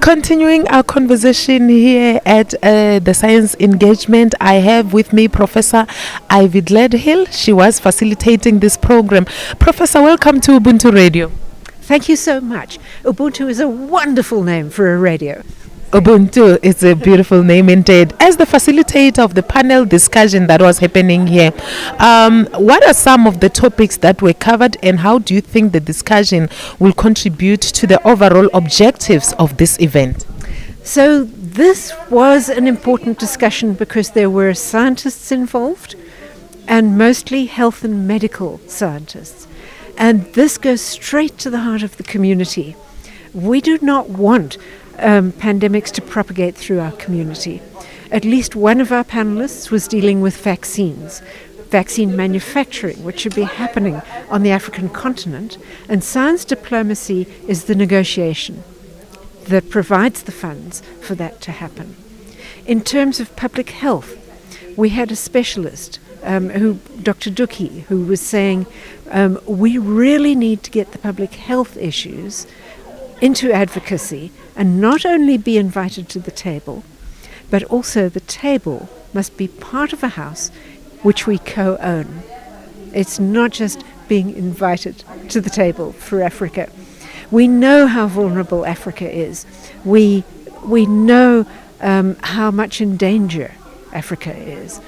Continuing our conversation here at the Science Engagement, I have with me Professor Irvy Gledhill. She was facilitating this program. Professor, welcome to Ubuntu Radio. Thank you so much. Ubuntu is a wonderful name for a radio. Ubuntu is a beautiful name indeed. As the facilitator of the panel discussion that was happening here, what are some of the topics that were covered, and how do you think the discussion will contribute to the overall objectives of this event? So this was an important discussion because there were scientists involved, and mostly health and medical scientists. And this goes straight to the heart of the community. We do not want pandemics to propagate through our community. At least one of our panelists was dealing with vaccine manufacturing, which should be happening on the African continent, and science diplomacy is the negotiation that provides the funds for that to happen. In terms of public health, we had a specialist, Dr. Duki, who was saying we really need to get the public health issues into advocacy and not only be invited to the table, but also the table must be part of a house which we co-own. It's not just being invited to the table for Africa. We know how vulnerable Africa is. We know how much in danger Africa is.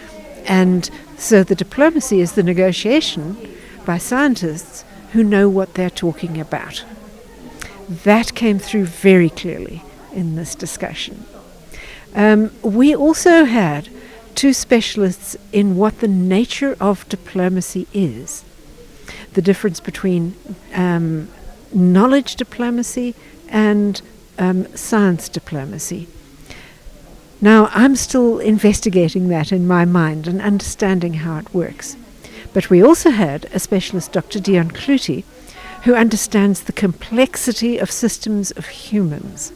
And so the diplomacy is the negotiation by scientists who know what they're talking about. That came through very clearly in this discussion. We also had two specialists in what the nature of diplomacy is. The difference between knowledge diplomacy and science diplomacy. Now, I'm still investigating that in my mind and understanding how it works. But we also had a specialist, Dr. Dion Clutie, who understands the complexity of systems of humans.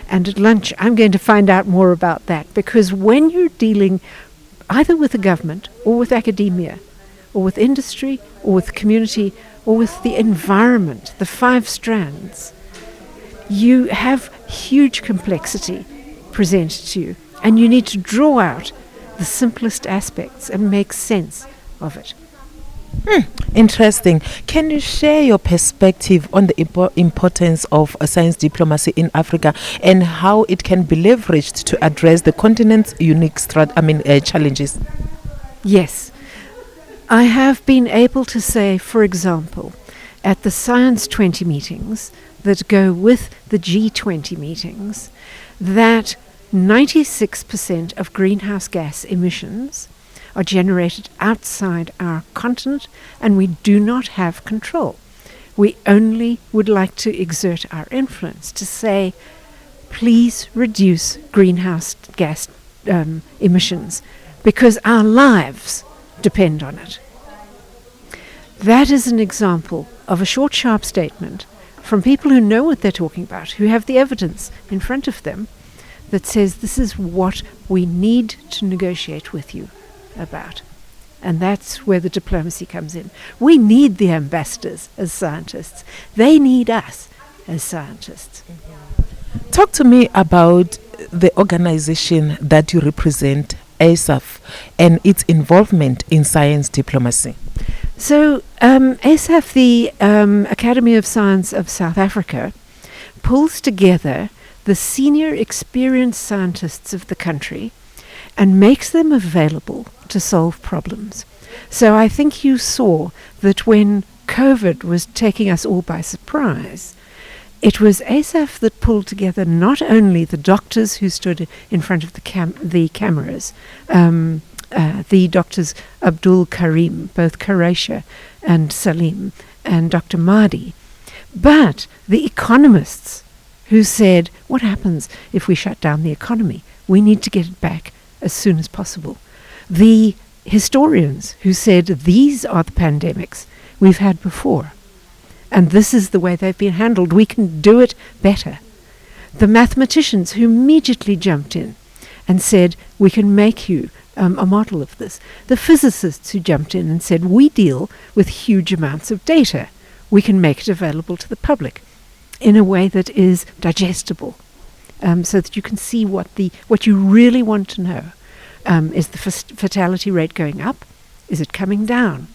And at lunch, I'm going to find out more about that, because when you're dealing either with the government or with academia or with industry or with community or with the environment, the 5 strands, you have huge complexity presented to you, and you need to draw out the simplest aspects and make sense of it. Interesting. Can you share your perspective on the importance of science diplomacy in Africa and how it can be leveraged to address the continent's unique challenges? Yes. I have been able to say, for example, at the Science 20 meetings that go with the G20 meetings, that 96% of greenhouse gas emissions are generated outside our continent, and we do not have control. We only would like to exert our influence to say, please reduce greenhouse gas emissions, because our lives depend on it. That is an example of a short, sharp statement from people who know what they're talking about, who have the evidence in front of them that says this is what we need to negotiate with you about. And that's where the diplomacy comes in. We need the ambassadors as scientists. They need us as scientists. Talk to me about the organization that you represent, ASSAf, and its involvement in science diplomacy. So ASSAf, the Academy of Science of South Africa, pulls together the senior experienced scientists of the country and makes them available to solve problems. So I think you saw that when COVID was taking us all by surprise, it was ASSAf that pulled together not only the doctors who stood in front of the cameras, the doctors Abdul Karim, both Karaisha and Salim, and Dr. Mahdi, but the economists who said, what happens if we shut down the economy? We need to get it back as soon as possible. The historians who said, these are the pandemics we've had before, and this is the way they've been handled. We can do it better. The mathematicians who immediately jumped in and said, we can make you a model of this. The physicists who jumped in and said, we deal with huge amounts of data. We can make it available to the public in a way that is digestible so that you can see what you really want to know. Is the fatality rate going up? Is it coming down?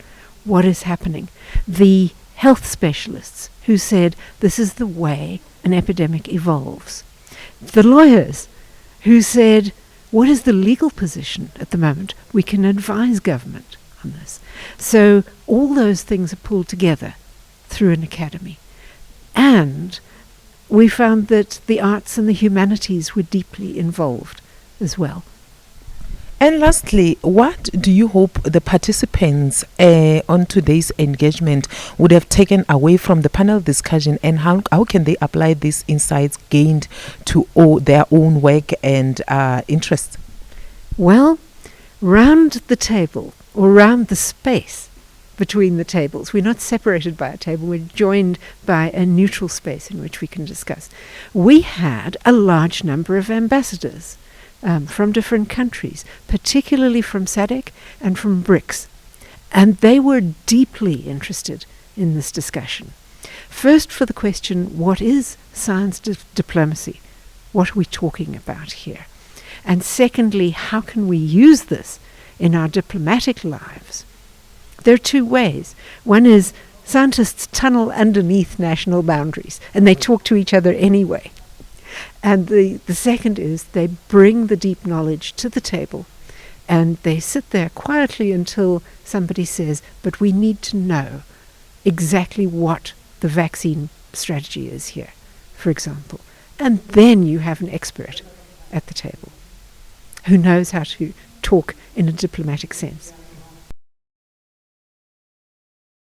What is happening? The health specialists who said this is the way an epidemic evolves. The lawyers who said, what is the legal position at the moment? We can advise government on this. So all those things are pulled together through an academy. And we found that the arts and the humanities were deeply involved as well. And lastly, what do you hope the participants on today's engagement would have taken away from the panel discussion, and how can they apply these insights gained to their own work and interests? Well, round the table, or round the space between the tables, we're not separated by a table, we're joined by a neutral space in which we can discuss. We had a large number of ambassadors from different countries, particularly from SADC and from BRICS. And they were deeply interested in this discussion. First, for the question, what is science diplomacy? What are we talking about here? And secondly, how can we use this in our diplomatic lives? There are two ways. One is scientists tunnel underneath national boundaries, and they talk to each other anyway. And the second is they bring the deep knowledge to the table, and they sit there quietly until somebody says, but we need to know exactly what the vaccine strategy is here, for example. And then you have an expert at the table who knows how to talk in a diplomatic sense.